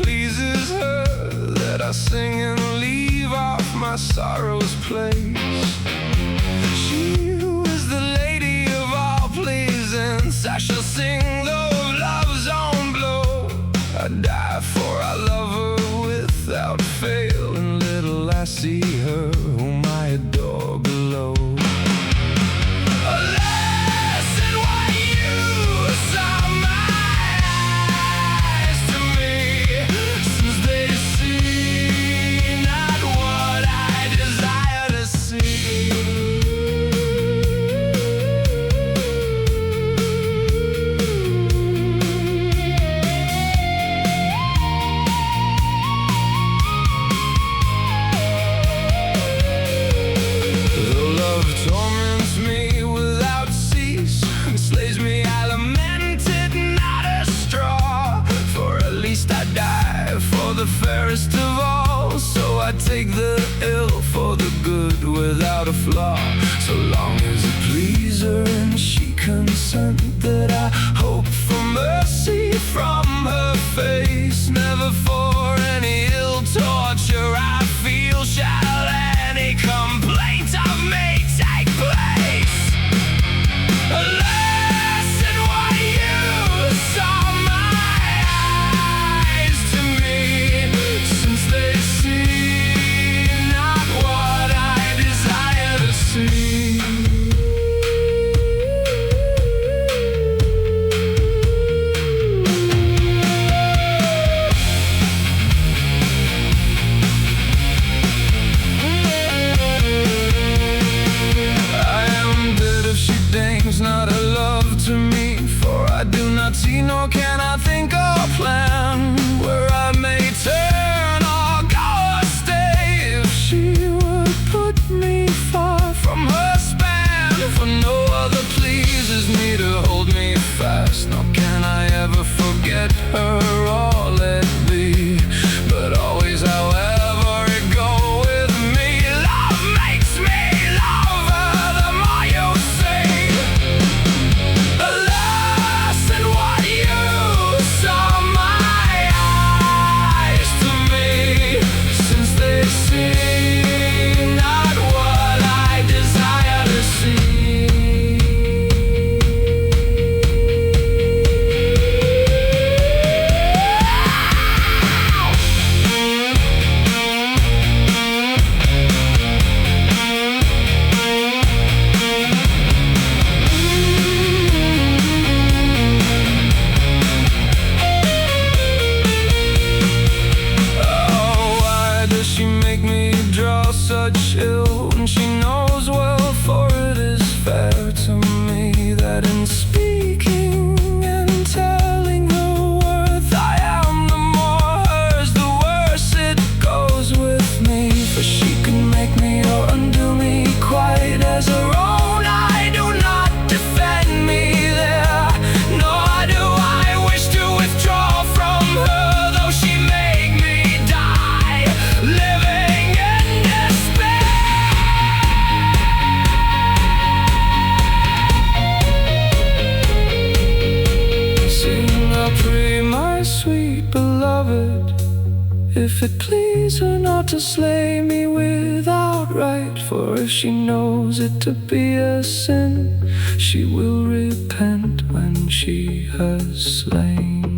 pleases her that I sing and leave off my sorrow's place. She who is the lady of all pleasance, I shall sing though of love's own blow. I die for I love her without fail, and little I see her whom I adore below. Torments me without cease, and slays me, I lament it not a straw. For at least I die for the fairest of all, so I take the ill for the good without a flaw. So long as it please her and she consent, that I hope for mercy from her face. Never for any ill torture I feel shall any complaint of me take place. Alas, and what use are my eyes to me, since they see not what I desire to see. Not a love to me, for I do not see nor can I think or plan where I may turn or go or stay if she would put me far from her span. For no other pleases me to hold me fast, nor can I ever forget her or let be. But always, however it go with me, love makes me love her the more you say. Alas, and what use are my eyes to me, since they see not what I desire to see. She make me draw such ill when she knows well, for it is fair to me that in speaking and telling her worth, I am the more hers, the worse it goes with me. For she can make me or undo me quite as her own. I do not defend me there, nor do I wish to withdraw from her, though she make me die living in despair. Sing, I pray, my sweet beloved, if it please her not to slay me without right. For if she knows it to be a sin, she will repent when she has slain